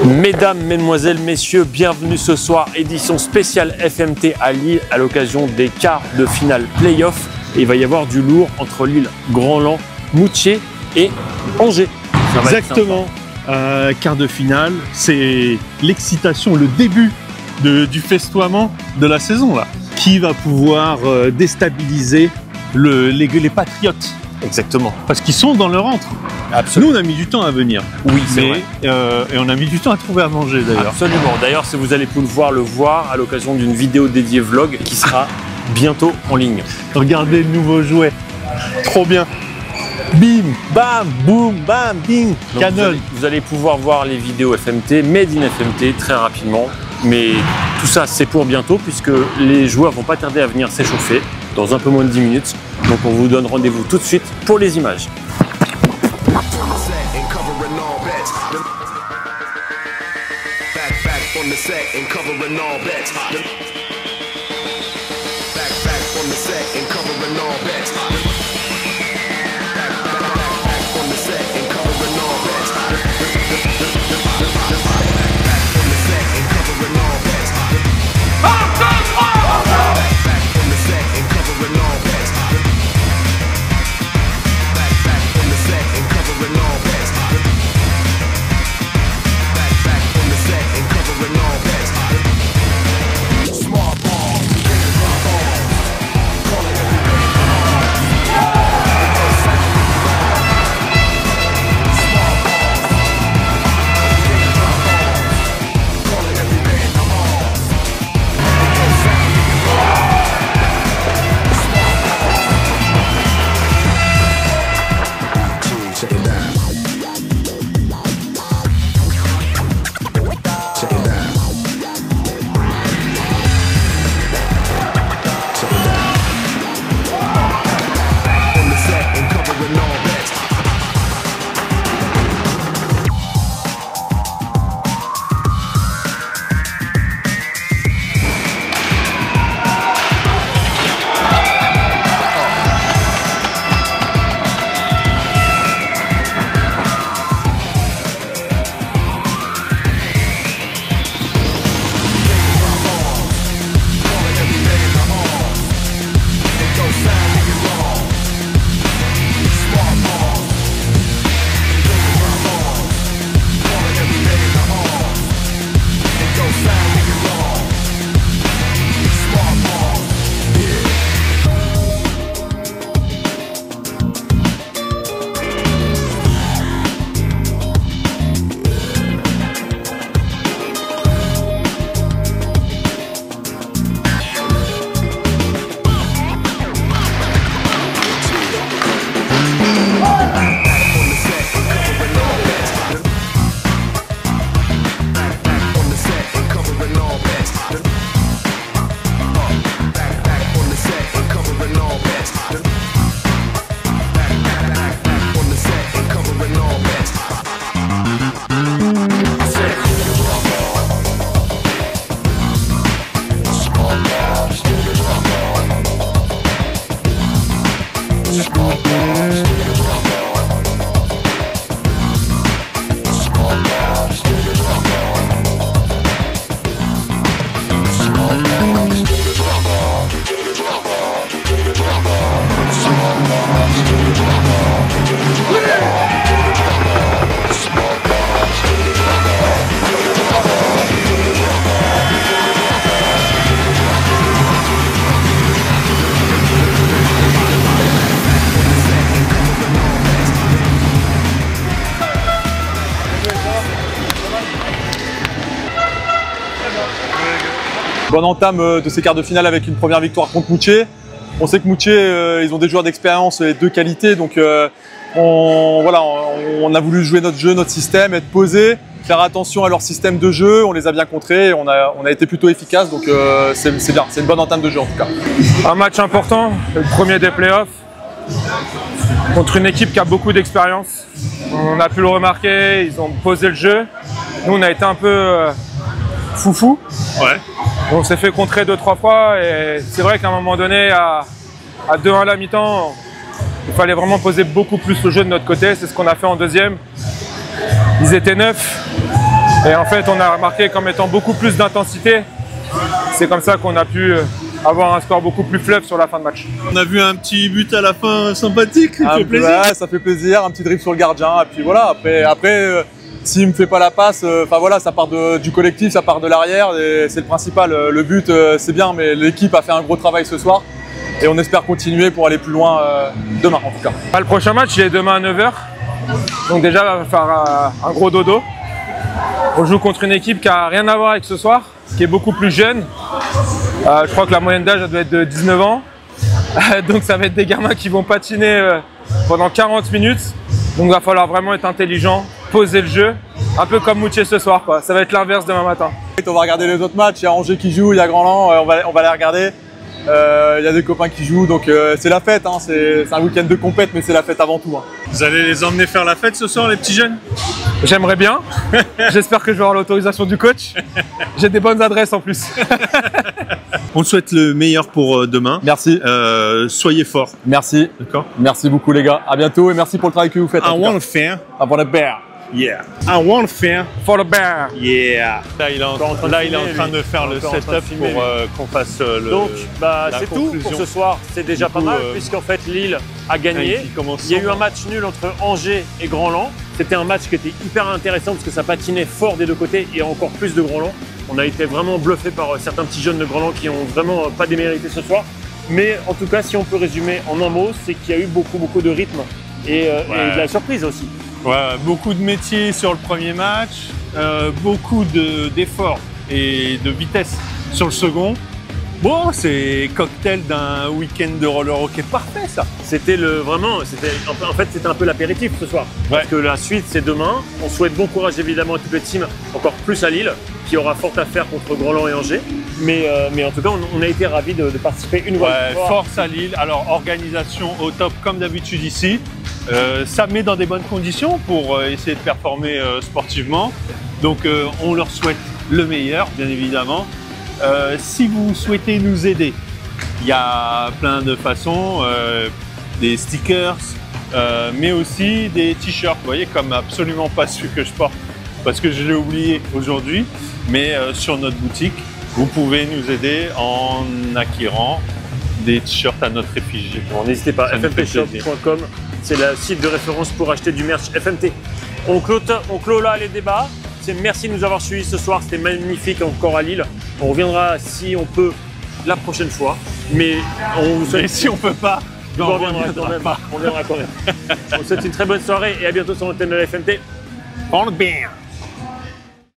Mesdames, Mesdemoiselles, Messieurs, bienvenue ce soir, édition spéciale FMT à Lille à l'occasion des quarts de finale play-off. Et il va y avoir du lourd entre Lille, Grand-Laon, Moutier et Angers. Exactement, quart de finale, c'est l'excitation, le début du festoiement de la saison là. Qui va pouvoir déstabiliser les Patriotes? Exactement. Parce qu'ils sont dans leur antre. Absolument. Nous, on a mis du temps à venir. Oui, c'est vrai. Et on a mis du temps à trouver à manger d'ailleurs. Absolument. D'ailleurs, si vous allez pouvoir le voir à l'occasion d'une vidéo dédiée vlog qui sera bientôt en ligne. Regardez le nouveau jouet. Trop bien. Bim, bam, boum, bam, bing, canon. Vous allez pouvoir voir les vidéos FMT, Made in FMT très rapidement. Mais tout ça, c'est pour bientôt puisque les joueurs vont pas tarder à venir s'échauffer dans un peu moins de 10 minutes. Donc on vous donne rendez-vous tout de suite pour les images. Bonne entame de ces quarts de finale avec une première victoire contre Moutier. On sait que Moutier, ils ont des joueurs d'expérience et de qualité, donc on a voulu jouer notre jeu, notre système, être posé, faire attention à leur système de jeu. On les a bien contrés, on a été plutôt efficace, donc c'est bien, c'est une bonne entame de jeu en tout cas. Un match important, le premier des playoffs, contre une équipe qui a beaucoup d'expérience. On a pu le remarquer, ils ont posé le jeu. Nous, on a été un peu foufou. Ouais. On s'est fait contrer 2-3 fois et c'est vrai qu'à un moment donné, à 2-1 à la mi-temps, il fallait vraiment poser beaucoup plus le jeu de notre côté. C'est ce qu'on a fait en deuxième. Ils étaient 9. Et en fait, on a remarqué qu'en mettant beaucoup plus d'intensité, c'est comme ça qu'on a pu avoir un score beaucoup plus fleuve sur la fin de match. On a vu un petit but à la fin sympathique, ça fait plaisir. Ouais, ça fait plaisir, un petit dribble sur le gardien. Et puis voilà, après s'il me fait pas la passe, enfin voilà, ça part du collectif, ça part de l'arrière, et c'est le principal. Le but, c'est bien, mais l'équipe a fait un gros travail ce soir. Et on espère continuer pour aller plus loin demain, en tout cas. Le prochain match, il est demain à 9 h. Donc déjà, il va faire un gros dodo. On joue contre une équipe qui n'a rien à voir avec ce soir, qui est beaucoup plus jeune. Je crois que la moyenne d'âge doit être de 19 ans. Donc ça va être des gamins qui vont patiner pendant 40 minutes. Donc il va falloir vraiment être intelligent, poser le jeu, un peu comme Moutier ce soir, quoi. Ça va être l'inverse demain matin. On va regarder les autres matchs, il y a Angers qui joue, il y a Grandland, on va les regarder. Il y a des copains qui jouent, donc c'est la fête, hein. C'est un week-end de compète, mais c'est la fête avant tout. Hein. Vous allez les emmener faire la fête ce soir, les petits jeunes? J'aimerais bien. J'espère que je vais avoir l'autorisation du coach. J'ai des bonnes adresses en plus. On souhaite le meilleur pour demain. Merci. Soyez forts. Merci. D'accord. Merci beaucoup les gars. À bientôt et merci pour le travail que vous faites. I want fair. I want a bear. Yeah. I want fair. For the bear. Yeah. Là, il est en train de faire le setup pour qu'on fasse le. Donc, c'est tout pour ce soir. C'est déjà pas mal, puisqu'en fait, Lille a gagné. Il y a eu un match nul entre Angers et Grandland. C'était un match qui était hyper intéressant parce que ça patinait fort des deux côtés et encore plus de Grandland. On a été vraiment bluffé par certains petits jeunes de Grandland qui ont vraiment pas démérité ce soir. Mais en tout cas, si on peut résumer en un mot, c'est qu'il y a eu beaucoup de rythme et de la surprise aussi. Ouais, beaucoup de métiers sur le premier match, beaucoup d'efforts et de vitesse sur le second. Bon, c'est cocktail d'un week-end de roller hockey parfait, ça. C'était c'était un peu l'apéritif ce soir. Parce que la suite, c'est demain. On souhaite bon courage évidemment à toute le team, encore plus à Lille, qui aura fort à faire contre Grandland et Angers. Mais en tout cas, on a été ravis de participer une fois. Force à Lille. Alors, organisation au top comme d'habitude ici. Ça met dans des bonnes conditions pour essayer de performer sportivement. Donc, on leur souhaite le meilleur, bien évidemment. Si vous souhaitez nous aider, il y a plein de façons, des stickers, mais aussi des t-shirts, vous voyez, comme absolument pas celui que je porte parce que je l'ai oublié aujourd'hui, mais sur notre boutique, vous pouvez nous aider en acquérant des t-shirts à notre effigie. Bon, n'hésitez pas, fmtshop.com, c'est le site de référence pour acheter du merch FMT. On clôt là les débats. Merci de nous avoir suivis ce soir, c'était magnifique encore à Lille. On reviendra si on peut la prochaine fois, mais on vous souhaite... Et si on peut pas, on reviendra quand même. On vous souhaite une très bonne soirée et à biantôt sur l'antenne de la FMT. On le bien.